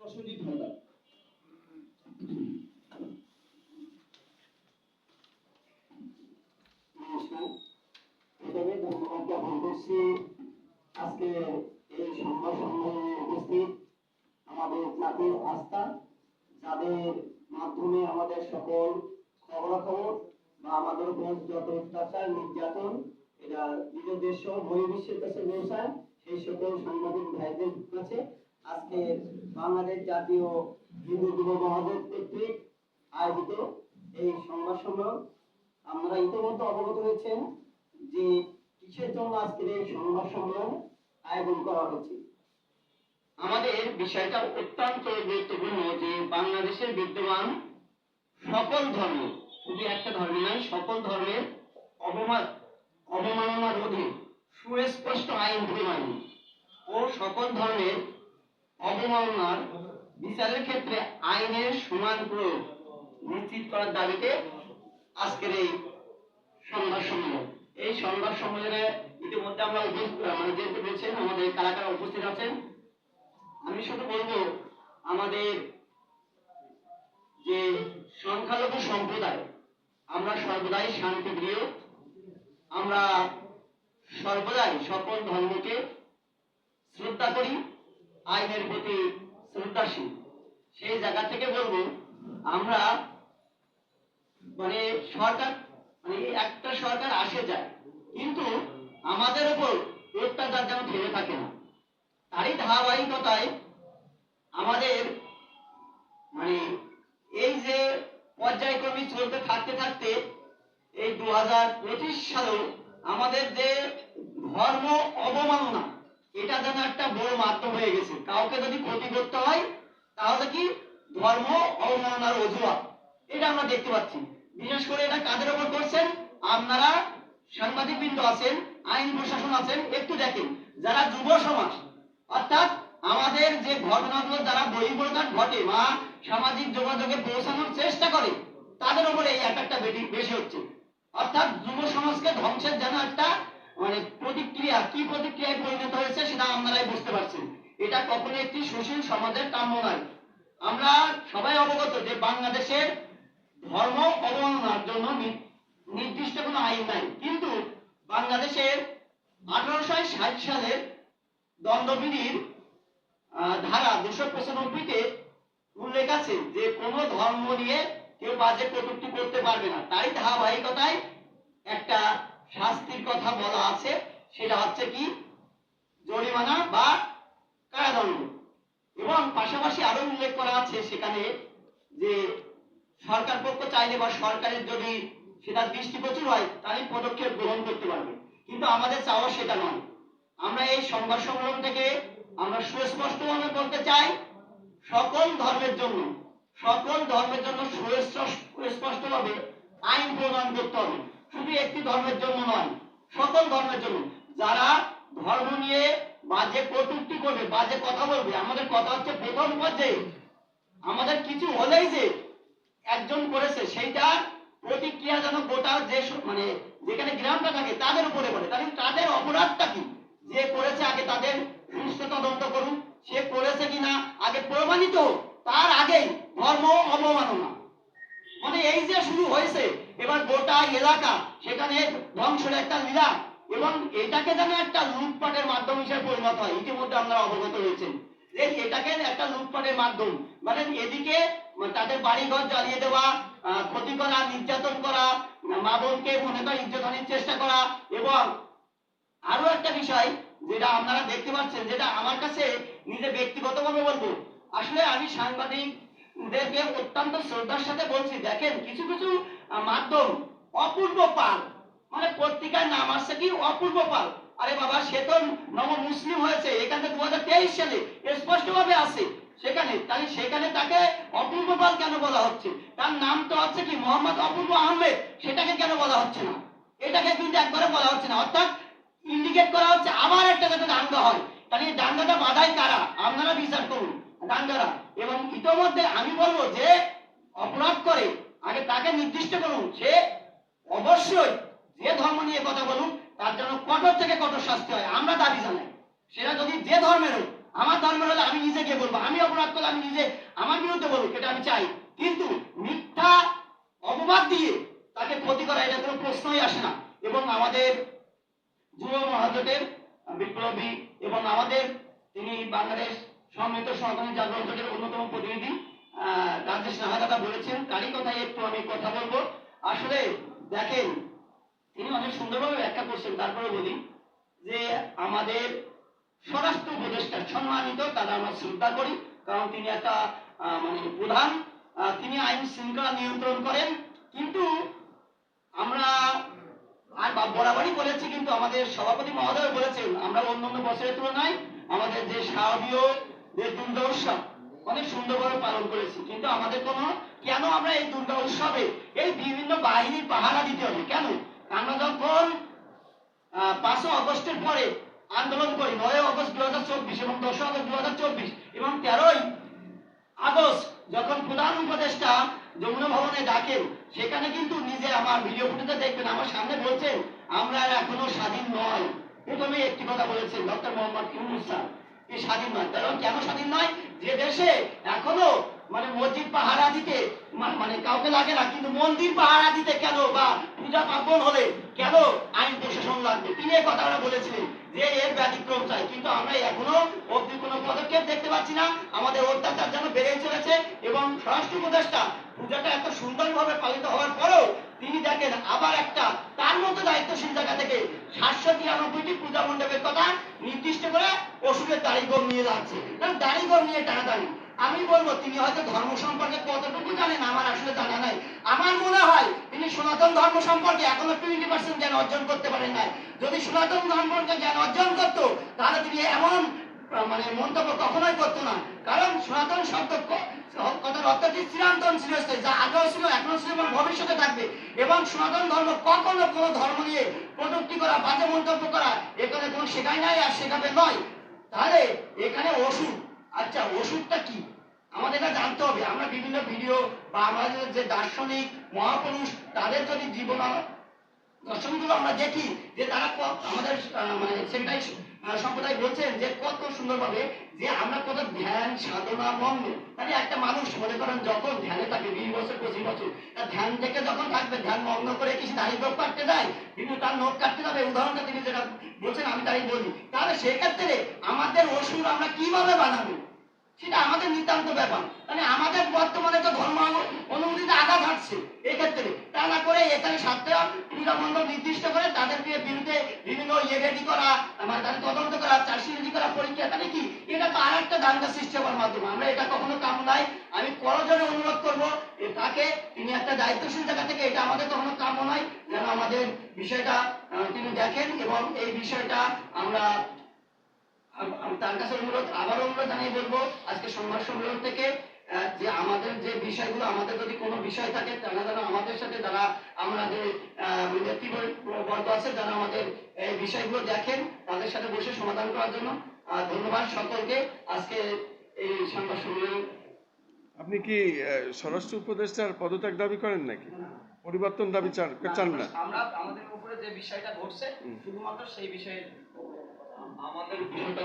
প্রসঞ্জিৎ হালদার। প্রথমে ধন্যবাদ জ্ঞাপন করছি আজকে এই সংবাদ সম্মেলনে উপস্থিত আমাদের জাতির আস্থা, যাদের মাধ্যমে আমাদের সকল খবরাখবর বা আমাদের উপর যত অত্যাচার নির্যাতন এটা নিজের দেশ সহ বহির্বিশ্বের কাছে পৌঁছায়, সেই সকল সাংবাদিক ভাইদের কাছে আজকে বাংলাদেশ জাতীয় হিন্দু যুব মহাজোট কর্তৃক আয়োজিত এই সংবাদ সম্মেলন। আপনারা ইতিমধ্যে অবগত হয়েছেন যে কিসের জন্য আজকের এই সংবাদ সম্মেলন আয়োজন করা হয়েছে। আমাদের বিষয়টা অত্যন্ত গুরুত্বপূর্ণ যে বাংলাদেশের বিদ্যমান সকল ধর্ম, শুধু একটা ধর্ম নয়, সকল ধর্মের অবমাননা রোধে সুস্পষ্ট আইন প্রণয়ন ও সকল ধর্মের অবমাননার বিচারের ক্ষেত্রে আইনের সমান প্রয়োগ নিশ্চিত করার দাবিতে আজকের এই সংবাদ সম্মেলন। এই সংবাদ সম্মেলনে ইতিমধ্যে আমরা যেহেতু বলছেন আমাদের কারা কারা উপস্থিত আছেন, আমি শুধু বলবো আমাদের যে সংখ্যালঘু সম্প্রদায়, আমরা সর্বদাই শান্তিপ্রিয়, আমরা সর্বদাই সকল ধর্মকে শ্রদ্ধা করি, আইনের প্রতি শ্রদ্ধাশীল। সেই জায়গা থেকে বলবো আমরা সরকার একটা সরকার আসে যায়, কিন্তু আমাদের উপর অত্যাচার যেন থেমে থাকে না। তারই ধারাবাহিকতায় আমাদের এই যে পর্যায়ক্রমে চলতে থাকতে থাকতে এই 2025 সালেও আমাদের যে ধর্ম অবমাননা, এটা যেন একটা বড় মাধ্যম হয়ে গেছে। কাউকে যদি ক্ষতি করতে হয় তাহলে কি ধর্ম অবমাননার অজুহাত, এটা আমরা দেখতে পাচ্ছি। বিশেষ করে এটা কাদের উপর করছেন? আপনারা সাংবাদিক বৃন্দ আছেন, আইন প্রশাসন আছেন, একটু দেখেন যারা যুব সমাজ, অর্থাৎ আমাদের যে ঘটনাগুলো যারা বহিঃপ্রকাশ ঘটে বা সামাজিক যোগাযোগে পৌঁছানোর চেষ্টা করে, তাদের উপরে এই অ্যাটাকটা বেশি হচ্ছে। অর্থাৎ যুব সমাজকে ধ্বংসের যেন একটা প্রতিক্রিয়া, কি প্রতিক্রিয়ায় পরিণত হয়েছে সেটা আপনারাই বুঝতে পারছেন। এটা কখনো একটি সুশীল সমাজের কাম্য নয়। আমরা সবাই অবগত যে বাংলাদেশের ধর্ম অবমাননার জন্য নির্দিষ্ট কোনো আইন নাই, কিন্তু বাংলাদেশের 1860 সালের দণ্ডবিধির ধারা 295-তে উল্লেখ আছে যে কোনো ধর্ম নিয়ে কেউ বাজে কটূক্তি করতে পারবে না। তাই ধারাবাহিকতায় একটা শাস্তির কথা বলা আছে, সেটা হচ্ছে কি জরিমানা বা কারাদণ্ড। এবং পাশাপাশি আরো উল্লেখ করা আছে সেখানে যে সরকার পক্ষ চাইলে বা সরকারের যদি সেটা দৃষ্টিগোচর হয় তাহলে পদক্ষেপ গ্রহণ করতে পারবে, কিন্তু আমাদের চাওয়া সেটা নয়। আমরা এই সংবাদ সম্মেলন থেকে আমরা সুস্পষ্টভাবে বলতে চাই, সকল ধর্মের জন্য সুস্পষ্টভাবে আইন প্রণয়ন করতে হবে। শুধু একটি ধর্মের জন্য নয়, সকল ধর্মের জন্য। যারা ধর্ম নিয়ে বাজে কটূক্তি করবে, বাজে কথা বলবে, আমাদের কথা হচ্ছে প্রথম পর্যায়ে আমাদের কিছু হলেই যে একজন করেছে সেইটার প্রতিক্রিয়া যেন গোটা যে যেখানে গ্রামটা থাকে তাদের উপরে পড়ে। তাহলে তাদের অপরাধটা কি, যে করেছে আগে তাদের সুষ্ঠু তদন্ত করুন, সে করেছে কিনা আগে প্রমাণিত, তার আগেই ধর্ম অবমাননা এই যে শুরু হয়েছে, এবার গোটা এলাকা সেখানে ধ্বংসের একটা লীলা, এবং এটাকে যেন একটা লুটপাটের মাধ্যম হিসেবে পরিণত হয়। ইতিমধ্যে আমরা অবগত হয়েছেন যে এটাকে একটা লুটপাটের মাধ্যম, এদিকে তাদের বাড়িঘর জ্বালিয়ে দেওয়া, ক্ষতি করা, নির্যাতন করা, মা বোনকে ইজ্জতহানির চেষ্টা করা। এবং আরো একটা বিষয় যেটা আপনারা দেখতে পাচ্ছেন, যেটা আমার কাছে নিজে ব্যক্তিগতভাবে বলবো, আসলে আমি সাংবাদিকদেরকে অত্যন্ত শ্রদ্ধার সাথে বলছি, দেখেন কিছু কিছু মাধ্যম অপূর্ব পাল, পত্রিকার নাম আসছে কি অপূর্ব পাল। আরে বাবা, সে তো নব মুসলিম হয়েছে, এখানে 2023 সালে স্পষ্টভাবে আছে সেখানে, তাহলে সেখানে তাকে অপূর্ব পাল কেন বলা হচ্ছে? তার নাম তো হচ্ছে কি মোহাম্মদ অপূর্ব আহমেদ, সেটাকে কেন বলা হচ্ছে না? এটাকে কিন্তু একবারে বলা হচ্ছে না। অর্থাৎ ইন্ডিকেট করা হচ্ছে আবার একটা যাতে দাঙ্গা হয়। তাহলে এই দাঙ্গাটা বাধাই কারা? আপনারা বিচার করুন, দাঙ্গারা। এবং ইতোমধ্যে আমি বলবো যে অপরাধ করে আগে তাকে নির্দিষ্ট করুন, সে অবশ্যই যে ধর্ম নিয়ে কথা বলুন তার জন্য কঠোর থেকে কঠোর শাস্তি হয়, আমরা দাবি জানাই। সেটা যদি যে ধর্মের হোক, আমার ধর্মের হলে আমি নিজে গিয়ে বলবো আমি অপরাধ করলে আমি নিজে আমার বিরুদ্ধে বলুক, এটা আমি চাই, কিন্তু মিথ্যা অপবাদ দিয়ে তাকে ক্ষতি করা এটা কোনো প্রশ্নই আসে না। এবং আমাদের যুব মহাজোটের বিপ্লবী এবং আমাদের তিনি বাংলাদেশ সম্মিলিত সহকারী জাগরণ জোটের অন্যতম প্রতিনিধি রাজেশ নাহাদাদা বলেছেন, তারই কথাই একটু আমি কথা বলবো। আসলে দেখেন, তিনি অনেক সুন্দরভাবে ব্যাখ্যা করছেন। তারপরে বলি যে আমাদের স্বরাষ্ট্র উপদেষ্টা সম্মানিত, তারা আমরা শ্রদ্ধা করি, কারণ তিনি একটা মানে প্রধান, তিনি আইন শৃঙ্খলা নিয়ন্ত্রণ করেন। কিন্তু আমরা আর বরাবরই বলেছি, কিন্তু আমাদের সভাপতি মহোদয় বলেছেন আমরা অন্যান্য বছরের তুলনায় আমাদের যে শারদীয় যে দুর্গা উৎসব অনেক সুন্দরভাবে পালন করেছি, কিন্তু আমাদের কোনো কেন আমরা এই দুর্গা উৎসবে এই বিভিন্ন বাহিনীর পাহারা দিতে হবে কেন? আমরা যখন 5 আগস্টের পরে আন্দোলন করি, 9 আগস্ট 2024 এবং 10 আগস্ট 2024 এবং 13 আগস্ট যখন প্রধান উপদেষ্টা যমুনা ভবনে ডাকেন, সেখানে কিন্তু নিজে আমার ভিডিও ফুটেজে দেখবেন আমার সামনে বলছেন আমরা এখনো স্বাধীন নয়। প্রথমে একটি কথা বলেছেন ডক্টর মোহাম্মদ ইউনূস স্যার, এই স্বাধীন নয়। কারণ কেন স্বাধীন নয়? যে দেশে এখনো মানে মসজিদ পাহারা দিতে মানে কাউকে লাগে না, কিন্তু মন্দির পাহারা দিতে কেন বা পূজা পার্বণ হলে কেন আইন প্রশাসন লাগবে? তিনি এই কথাটা বলেছিলেন যে এর ব্যতিক্রম চাই, কিন্তু আমরা এখনো অবধি কোনো পদক্ষেপ দেখতে পাচ্ছি না। আমাদের অত্যাচার যেন বেড়েই চলেছে এবং স্বরাষ্ট্র উপদেষ্টা পূজাটা এত সুন্দরভাবে পালিত হওয়ার পরেও তিনি দেখেন আবার একটা তার মতো দায়িত্বশীল জায়গা থেকে 793টি পূজা মণ্ডপের কথা নির্দিষ্ট করে ওষুধের দাড়িগোল নিয়ে যাচ্ছে, দাড়িগোল নিয়ে টানাটানি। আমি বলবো তিনি হয়তো ধর্ম সম্পর্কে কতটুকু জানেন আমার আসলে জানা নাই। আমার মনে হয় তিনি সনাতন ধর্ম সম্পর্কে এখনো 20% জ্ঞান অর্জন করতে পারেন নাই। যদি সনাতন ধর্মকে জ্ঞান অর্জন করতো তাহলে তিনি এমন মানে মন্তব্য কখনোই করতো না। কারণ সনাতন শব্দ কথার অর্থটি চিরন্তন চিরস্থায়ী, যা আগেও ছিল এখনো ছিল এবং ভবিষ্যতে থাকবে। এবং সনাতন ধর্ম কখনো কোনো ধর্ম নিয়ে কটূক্তি করা, বাজে মন্তব্য করা এখানে কোনো শেখায় নাই আর শেখাবে নয়। তাহলে এখানে ওষুধ, আচ্ছা ওষুধটা কি আমাদের এটা জানতে হবে। আমরা বিভিন্ন ভিডিও বা আমাদের যে দার্শনিক মহাপুরুষ তাদের যদি জীবন দর্শনগুলো আমরা দেখি যে তারা আমাদের মানে সেটাই সম্প্রদায় বলছেন যে কত সুন্দরভাবে যে আমরা কত ধ্যান সাধনা মগ্ন। মানে একটা মানুষ মনে করেন যখন ধ্যানে থাকে 20 বছর 25 বছর, তার ধ্যান থেকে যখন থাকবে ধ্যান মগ্ন করে কিছু দাড়ি নখ কাটতে যায়, কিন্তু তার নখ কাটতে যাবে, উদাহরণটা তিনি যেটা বলছেন আমি তাই বলি, তাহলে সেক্ষেত্রে আমাদের ওষুধ আমরা কিভাবে বানাবো সেটা আমাদের নিতান্ত ব্যাপার। মানে আমাদের বর্তমানে তো ধর্ম অনুমতিতে আঘাত হাঁটছে এক্ষেত্রে, তা না করে এখানে 7টা পূজা মণ্ডপ নির্দিষ্ট করে তাদেরকে বিরুদ্ধে বিভিন্ন রেডি করা, মানে তাদের তদন্ত করা, চার্জশিট রেডি করা, পরীক্ষা, তাহলে কি এটা তো আর একটা দাঙ্গা সৃষ্টি হওয়ার মাধ্যমে। আমরা এটা কখনো কাম নাই। আমি করজোরে অনুরোধ করবো তাকে, তিনি একটা দায়িত্বশীল জায়গা থেকে, এটা আমাদের কখনো কাম্য নয়, যেন আমাদের বিষয়টা তিনি দেখেন এবং এই বিষয়টা আমরা তার কাছে আবার অনুরোধ জানিয়ে বলবো আজকে সংবাদ সম্মেলন থেকে যে আমাদের যে বিষয়গুলো, আমাদের যদি কোনো বিষয় থাকে তারা যেন আমাদের সাথে, যারা আমাদের নেতৃবর্গ আছে যারা আমাদের এই বিষয়গুলো দেখেন তাদের সাথে বসে সমাধান করার জন্য। ধন্যবাদ সকলকে। আজকে এই সংবাদ সম্মেলন। আপনি কি স্বরাষ্ট্র উপদেষ্টার পদত্যাগ দাবি করেন নাকি পরিবর্তন দাবি চান না? আমরা আমাদের উপরে যে বিষয়টা ঘটছে শুধুমাত্র সেই বিষয়ে আমাদের বিষয়টা